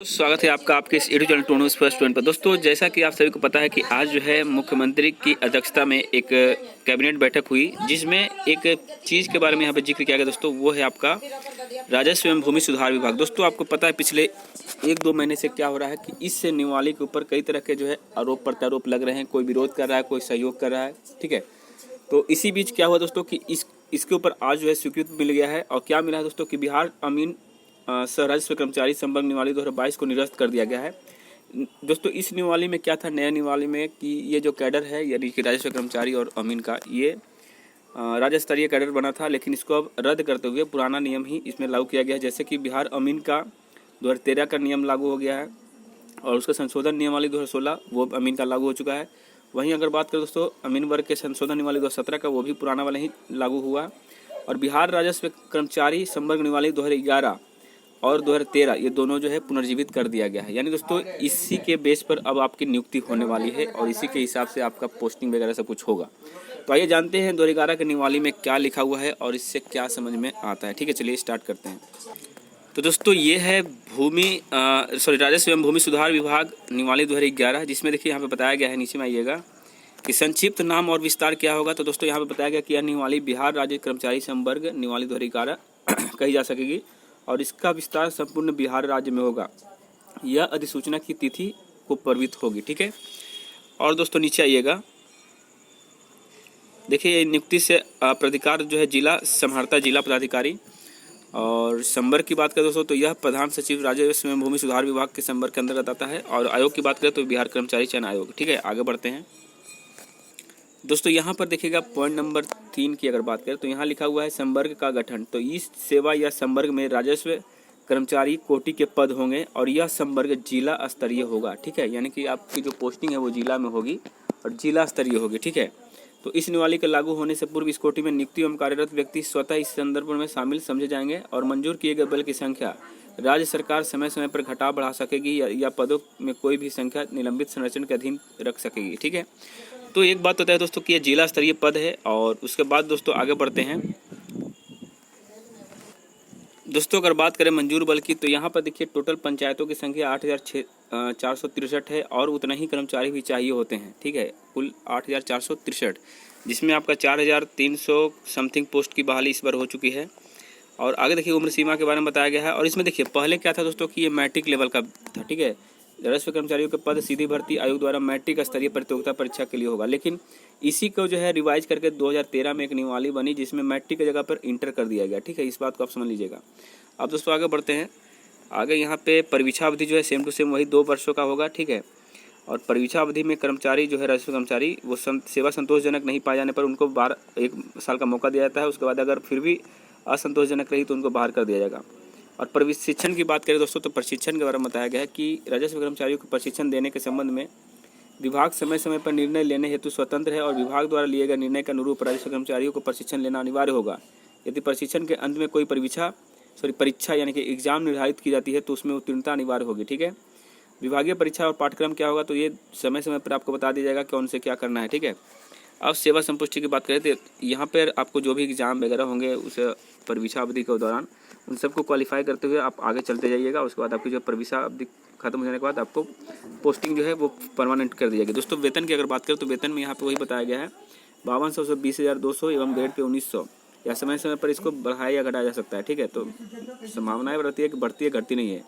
स्वागत है आपका आपके इस यूट्यूब चैनल टोनूस फर्स्ट वन पर। दोस्तों, जैसा कि आप सभी को पता है कि आज जो है मुख्यमंत्री की अध्यक्षता में एक कैबिनेट बैठक हुई, जिसमें एक चीज़ के बारे में यहाँ पर जिक्र किया गया दोस्तों, वो है आपका राजस्व एवं भूमि सुधार विभाग। दोस्तों, आपको पता है पिछले 1-2 महीने से क्या हो रहा है कि इस निवाली के ऊपर कई तरह के जो है आरोप प्रत्यारोप लग रहे हैं। कोई विरोध कर रहा है, कोई सहयोग कर रहा है, ठीक है। तो इसी बीच क्या हुआ दोस्तों कि इसके ऊपर आज जो है स्वीकृति मिल गया है। और क्या मिला है दोस्तों कि बिहार अमीन राजस्व कर्मचारी संवर्ग निवाली 2022 को निरस्त कर दिया गया है। दोस्तों, इस निवाली में क्या था, नया निवाली में कि ये जो कैडर है यानी कि राजस्व कर्मचारी और अमीन का, ये राज्य स्तरीय कैडर बना था, लेकिन इसको अब रद्द करते हुए पुराना नियम ही इसमें लागू किया गया है। जैसे कि बिहार अमीन का 2013 का नियम लागू हो गया है और उसका संशोधन नियमावली 2016 वो अमीन का लागू हो चुका है। वहीं अगर बात करें दोस्तों अमीन वर्ग के संशोधन नियमावली 2017 का, वो भी पुराना वाला ही लागू हुआ। और बिहार राजस्व कर्मचारी संवर्ग नियमावली 2011 और 2013 ये दोनों जो है पुनर्जीवित कर दिया गया है। यानी दोस्तों इसी के बेस पर अब आपकी नियुक्ति होने वाली है और इसी के हिसाब से आपका पोस्टिंग वगैरह सब कुछ होगा। तो आइए जानते हैं 2011 के निवाली में क्या लिखा हुआ है और इससे क्या समझ में आता है। ठीक है, चलिए स्टार्ट करते हैं। तो दोस्तों ये है राजस्व एवं भूमि सुधार विभाग निवाली 2011, जिसमें देखिए यहाँ पे बताया गया है, नीचे में आइएगा कि संक्षिप्त नाम और विस्तार क्या होगा। तो दोस्तों यहाँ पे बताया गया कि यह निवाली बिहार राज्य कर्मचारी संवर्ग निवाली 2011 कही जा सकेगी और इसका विस्तार संपूर्ण बिहार राज्य में होगा। यह अधिसूचना की तिथि को प्रवृत्त होगी। ठीक है, और दोस्तों नीचे आइएगा, देखिए नियुक्ति से प्राधिकार जो है जिला संभालता जिला पदाधिकारी। और संवर्ग की बात करें दोस्तों तो यह प्रधान सचिव राजस्व एवं भूमि सुधार विभाग के संवर्ग के अंतर्गत आता है। और आयोग की बात करें तो बिहार कर्मचारी चयन आयोग। ठीक है, आगे बढ़ते हैं दोस्तों। यहाँ पर देखिएगा पॉइंट नंबर 3 की अगर बात करें तो यहाँ लिखा हुआ है संवर्ग का गठन। तो इस सेवा या संवर्ग में राजस्व कर्मचारी कोटि के पद होंगे और यह संवर्ग जिला स्तरीय होगा। ठीक है, यानी कि आपकी जो पोस्टिंग है वो जिला में होगी और जिला स्तरीय होगी। ठीक है, तो इस निवाली के लागू होने से पूर्व इस कोटि में नियुक्ति एवं कार्यरत व्यक्ति स्वतः इस संदर्भ में शामिल समझे जाएंगे और मंजूर किए गए बल की संख्या राज्य सरकार समय समय पर घटा बढ़ा सकेगी या पदों में कोई भी संख्या निलंबित संरक्षण के अधीन रख सकेगी। ठीक है, तो एक बात होता है दोस्तों कि ये जिला स्तरीय पद है। और उसके बाद दोस्तों आगे बढ़ते हैं दोस्तों। अगर बात करें मंजूर बल की तो यहाँ पर देखिए टोटल पंचायतों की संख्या 8,463 है और उतना ही कर्मचारी भी चाहिए होते हैं। ठीक है, कुल 8,463, जिसमें आपका 4,300 समथिंग पोस्ट की बहाली इस बार हो चुकी है। और आगे देखिए उम्र सीमा के बारे में बताया गया है। और इसमें देखिए पहले क्या था दोस्तों कि ये मैट्रिक लेवल का था। ठीक है, राजस्व कर्मचारियों के पद सीधी भर्ती आयोग द्वारा मैट्रिक स्तरीय प्रतियोगिता परीक्षा के लिए होगा, लेकिन इसी को जो है रिवाइज करके 2013 में एक निवाली बनी जिसमें मैट्रिक की जगह पर इंटर कर दिया गया। ठीक है, इस बात को आप समझ लीजिएगा। अब दोस्तों आगे बढ़ते हैं। आगे यहाँ पे परिवीक्षा अवधि जो है सेम टू सेम वही 2 वर्षों का होगा। ठीक है, और परिवीक्षा अवधि में कर्मचारी जो है राजस्व कर्मचारी वो सेवा संतोषजनक नहीं पाए जाने पर उनको 1 साल का मौका दिया जाता है। उसके बाद अगर फिर भी असंतोषजनक रही तो उनको बाहर कर दिया जाएगा। और प्रशिक्षण की बात करें दोस्तों तो प्रशिक्षण के बारे में बताया गया है कि राजस्व कर्मचारियों को प्रशिक्षण देने के संबंध में विभाग समय समय पर निर्णय लेने हेतु स्वतंत्र है और विभाग द्वारा लिए गए निर्णय के अनुरूप राजस्व कर्मचारियों को प्रशिक्षण लेना अनिवार्य होगा। यदि प्रशिक्षण के अंत में कोई परीक्षा यानी कि एग्जाम निर्धारित की जाती है तो उसमें उत्तीर्णता अनिवार्य होगी। ठीक है, विभागीय परीक्षा और पाठ्यक्रम क्या होगा तो ये समय समय पर आपको बता दिया जाएगा कौन से क्या करना है। ठीक है, अब सेवा संपुष्टि की बात करें तो यहाँ पर आपको जो भी एग्जाम वगैरह होंगे उस परिवीक्षा अवधि के दौरान उन सबको क्वालिफाई करते हुए आप आगे चलते जाइएगा। उसके बाद आपकी जो परिवीक्षा अवधि खत्म हो जाने के बाद आपको पोस्टिंग जो है वो परमानेंट कर दी जाएगी। दोस्तों वेतन की अगर बात करें तो वेतन में यहाँ पे वही बताया गया है 5200 से 20,200 एवं ग्रेड पे 1900 या समय समय पर इसको बढ़ाया या घटाया जा सकता है। ठीक है, तो संभावनाएं रहती है कि बढ़ती है घटती नहीं है।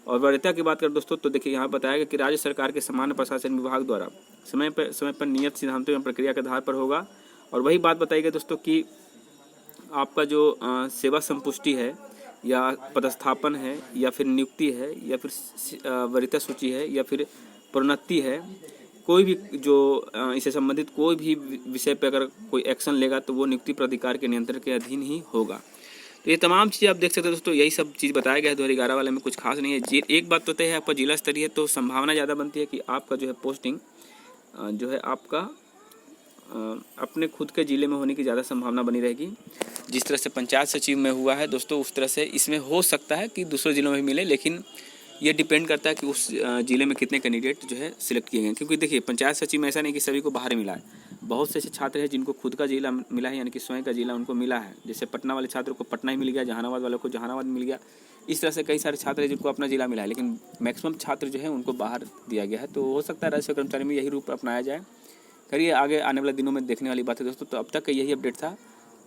और वरीयता की बात करें दोस्तों तो देखिए यहाँ बताया गया कि राज्य सरकार के सामान्य प्रशासन विभाग द्वारा समय पर नियत सिद्धांतों एवं प्रक्रिया के आधार पर होगा। और वही बात बताई गई दोस्तों कि आपका जो सेवा संपुष्टि है या पदस्थापन है या फिर नियुक्ति है या फिर वरीयता सूची है या फिर प्रोन्नति है, कोई भी जो इससे संबंधित कोई भी विषय पर अगर कोई एक्शन लेगा तो वो नियुक्ति प्राधिकार के नियंत्रण के अधीन ही होगा। तो ये तमाम चीज़ें आप देख सकते हैं दोस्तों, यही सब चीज़ बताया गया है 2011 वाले में, कुछ खास नहीं है। एक बात तो तय है आपका जिला स्तरीय है तो संभावना ज़्यादा बनती है कि आपका जो है पोस्टिंग जो है आपका अपने खुद के ज़िले में होने की ज़्यादा संभावना बनी रहेगी। जिस तरह से पंचायत सचिव में हुआ है दोस्तों उस तरह से इसमें हो सकता है कि दूसरे ज़िलों में भी मिले, लेकिन ये डिपेंड करता है कि उस ज़िले में कितने कैंडिडेट जो है सिलेक्ट किए गए। क्योंकि देखिए पंचायत सचिव में ऐसा नहीं कि सभी को बाहर मिला है, बहुत से ऐसे छात्र हैं जिनको खुद का जिला मिला है, यानी कि स्वयं का जिला उनको मिला है। जैसे पटना वाले छात्रों को पटना ही मिल गया, जहानाबाद वालों को जहानाबाद मिल गया। इस तरह से कई सारे छात्र हैं जिनको अपना जिला मिला है, लेकिन मैक्सिमम छात्र जो है उनको बाहर दिया गया है। तो हो सकता है राज्य सेवा कर्मचारी में यही रूप अपनाया जाए। करिए आगे आने वाले दिनों में देखने वाली बात है दोस्तों। तो अब तक का यही अपडेट था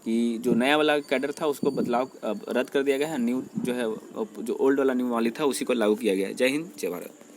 कि जो नया वाला कैडर था उसको बदलाव रद्द कर दिया गया है, न्यू जो है जो ओल्ड वाला न्यू वाली था उसी को लागू किया गया है। जय हिंद, जय भारत।